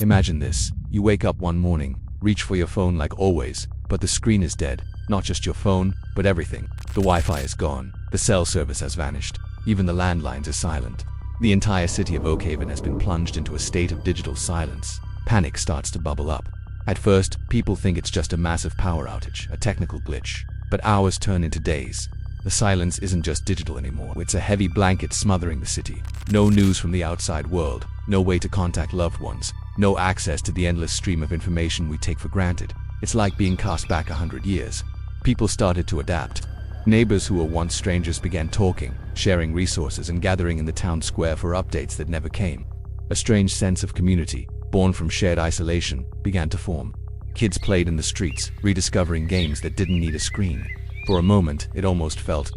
Imagine this. You wake up one morning, reach for your phone like always, but the screen is dead. Not just your phone, but everything. The Wi-Fi is gone. The cell service has vanished. Even the landlines are silent. The entire city of Oakhaven has been plunged into a state of digital silence. Panic starts to bubble up. At first, people think it's just a massive power outage, a technical glitch. But hours turn into days. The silence isn't just digital anymore. It's a heavy blanket smothering the city. No news from the outside world. No way to contact loved ones. No access to the endless stream of information we take for granted. It's like being cast back 100 years. People started to adapt. Neighbors who were once strangers began talking, sharing resources, and gathering in the town square for updates that never came. A strange sense of community, born from shared isolation, began to form. Kids played in the streets, rediscovering games that didn't need a screen. For a moment, it almost felt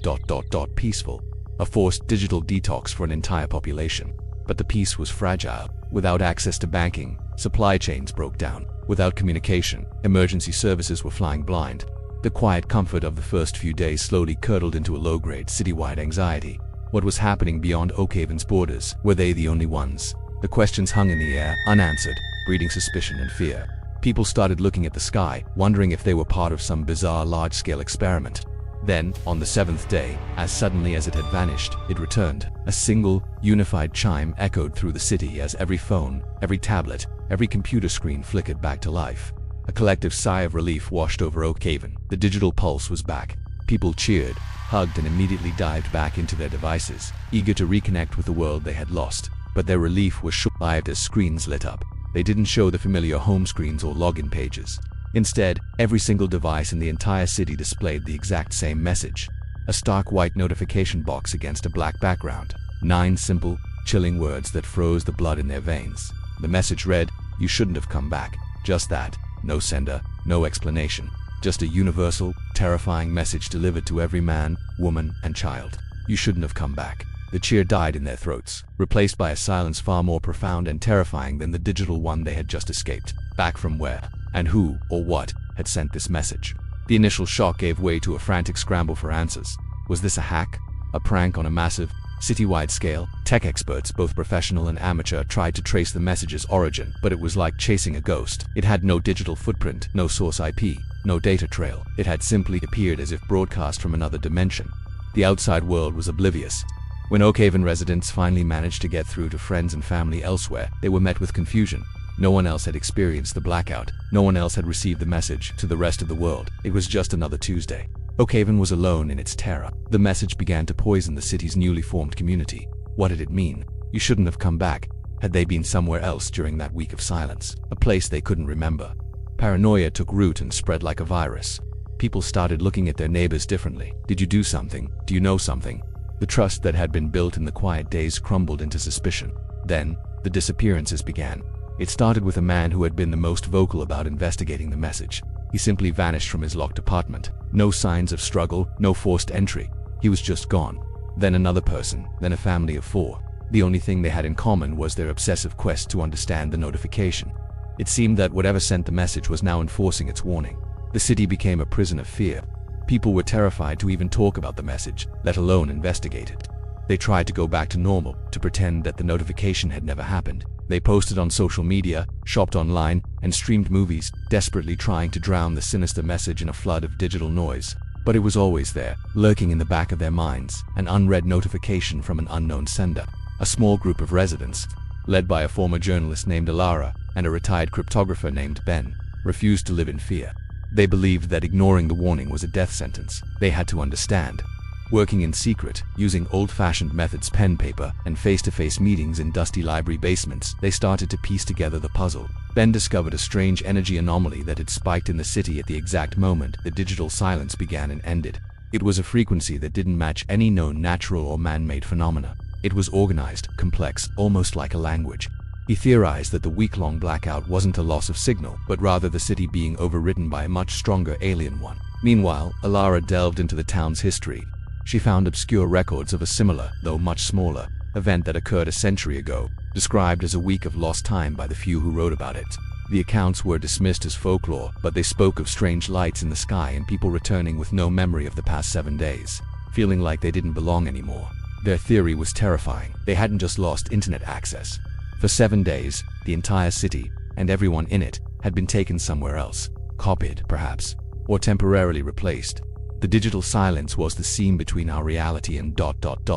peaceful. A forced digital detox for an entire population. But the peace was fragile. Without access to banking, supply chains broke down. Without communication, emergency services were flying blind. The quiet comfort of the first few days slowly curdled into a low-grade citywide anxiety. What was happening beyond Oakhaven's borders? Were they the only ones? The questions hung in the air, unanswered, breeding suspicion and fear. People started looking at the sky, wondering if they were part of some bizarre large-scale experiment. Then, on the 7th day, as suddenly as it had vanished, it returned. A single, unified chime echoed through the city as every phone, every tablet, every computer screen flickered back to life. A collective sigh of relief washed over Oakhaven. The digital pulse was back. People cheered, hugged, and immediately dived back into their devices, eager to reconnect with the world they had lost. But their relief was short-lived as screens lit up. They didn't show the familiar home screens or login pages. Instead, every single device in the entire city displayed the exact same message. A stark white notification box against a black background. 9 simple, chilling words that froze the blood in their veins. The message read, "You shouldn't have come back." Just that. No sender, no explanation. Just a universal, terrifying message delivered to every man, woman, and child. You shouldn't have come back. The cheer died in their throats, replaced by a silence far more profound and terrifying than the digital one they had just escaped. Back from where? And who, or what, had sent this message? The initial shock gave way to a frantic scramble for answers. Was this a hack? A prank on a massive, citywide scale? Tech experts, both professional and amateur, tried to trace the message's origin, but it was like chasing a ghost. It had no digital footprint, no source IP, no data trail. It had simply appeared as if broadcast from another dimension. The outside world was oblivious. When Oakhaven residents finally managed to get through to friends and family elsewhere, they were met with confusion. No one else had experienced the blackout. No one else had received the message to the rest of the world. It was just another Tuesday. Oakhaven was alone in its terror. The message began to poison the city's newly formed community. What did it mean? You shouldn't have come back. Had they been somewhere else during that week of silence? A place they couldn't remember. Paranoia took root and spread like a virus. People started looking at their neighbors differently. Did you do something? Do you know something? The trust that had been built in the quiet days crumbled into suspicion. Then, the disappearances began. It started with a man who had been the most vocal about investigating the message. He simply vanished from his locked apartment. No signs of struggle, no forced entry. He was just gone. Then another person, then a family of 4. The only thing they had in common was their obsessive quest to understand the notification. It seemed that whatever sent the message was now enforcing its warning. The city became a prison of fear. People were terrified to even talk about the message, let alone investigate it. They tried to go back to normal, to pretend that the notification had never happened. They posted on social media, shopped online, and streamed movies, desperately trying to drown the sinister message in a flood of digital noise. But it was always there, lurking in the back of their minds, an unread notification from an unknown sender. A small group of residents, led by a former journalist named Alara and a retired cryptographer named Ben, refused to live in fear. They believed that ignoring the warning was a death sentence. They had to understand. Working in secret, using old-fashioned methods, pen, paper, and face-to-face meetings in dusty library basements, they started to piece together the puzzle. Ben discovered a strange energy anomaly that had spiked in the city at the exact moment the digital silence began and ended. It was a frequency that didn't match any known natural or man-made phenomena. It was organized, complex, almost like a language. He theorized that the week-long blackout wasn't a loss of signal, but rather the city being overridden by a much stronger alien one. Meanwhile, Alara delved into the town's history. She found obscure records of a similar, though much smaller, event that occurred a century ago, described as a week of lost time by the few who wrote about it. The accounts were dismissed as folklore, but they spoke of strange lights in the sky and people returning with no memory of the past 7 days, feeling like they didn't belong anymore. Their theory was terrifying. They hadn't just lost internet access. For 7 days, the entire city, and everyone in it had been taken somewhere else, copied, perhaps, or temporarily replaced. The digital silence was the seam between our reality and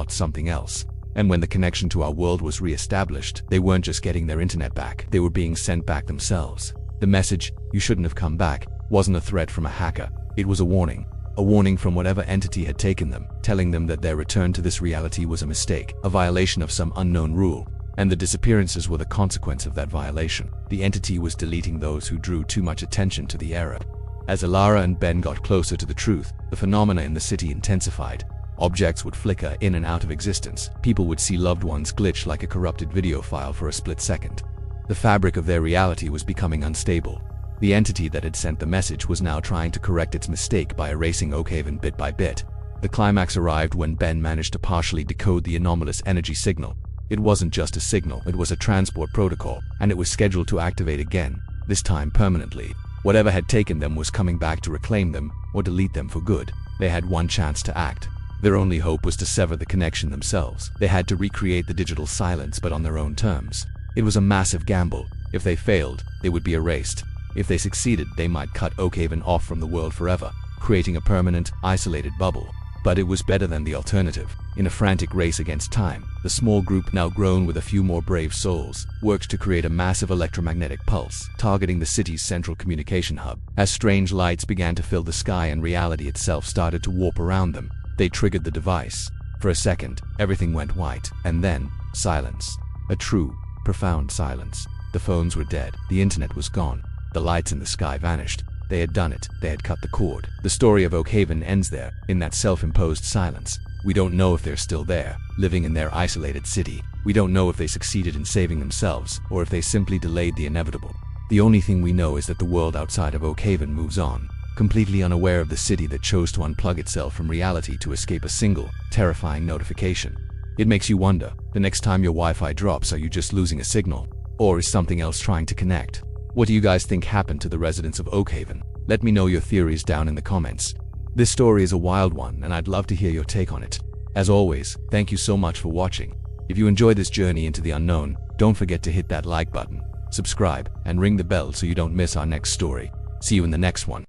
something else. And when the connection to our world was re-established, they weren't just getting their internet back, they were being sent back themselves. The message, "You shouldn't have come back," wasn't a threat from a hacker. It was a warning from whatever entity had taken them, telling them that their return to this reality was a mistake, a violation of some unknown rule, and the disappearances were the consequence of that violation. The entity was deleting those who drew too much attention to the error. As Alara and Ben got closer to the truth, the phenomena in the city intensified. Objects would flicker in and out of existence. People would see loved ones glitch like a corrupted video file for a split second. The fabric of their reality was becoming unstable. The entity that had sent the message was now trying to correct its mistake by erasing Oakhaven bit by bit. The climax arrived when Ben managed to partially decode the anomalous energy signal. It wasn't just a signal, it was a transport protocol, and it was scheduled to activate again, this time permanently. Whatever had taken them was coming back to reclaim them or delete them for good. They had one chance to act. Their only hope was to sever the connection themselves. They had to recreate the digital silence, but on their own terms. It was a massive gamble. If they failed, they would be erased. If they succeeded, they might cut Oakhaven off from the world forever, creating a permanent, isolated bubble. But it was better than the alternative. In a frantic race against time, the small group, now grown with a few more brave souls, worked to create a massive electromagnetic pulse, targeting the city's central communication hub. As strange lights began to fill the sky and reality itself started to warp around them, they triggered the device. For a second, everything went white, and then, silence. A true, profound silence. The phones were dead, the internet was gone, the lights in the sky vanished. They had done it, they had cut the cord. The story of Oakhaven ends there, in that self-imposed silence. We don't know if they're still there, living in their isolated city. We don't know if they succeeded in saving themselves, or if they simply delayed the inevitable. The only thing we know is that the world outside of Oakhaven moves on, completely unaware of the city that chose to unplug itself from reality to escape a single, terrifying notification. It makes you wonder, the next time your Wi-Fi drops, are you just losing a signal? Or is something else trying to connect? What do you guys think happened to the residents of Oakhaven? Let me know your theories down in the comments. This story is a wild one, and I'd love to hear your take on it. As always, thank you so much for watching. If you enjoyed this journey into the unknown, don't forget to hit that like button, subscribe, and ring the bell so you don't miss our next story. See you in the next one.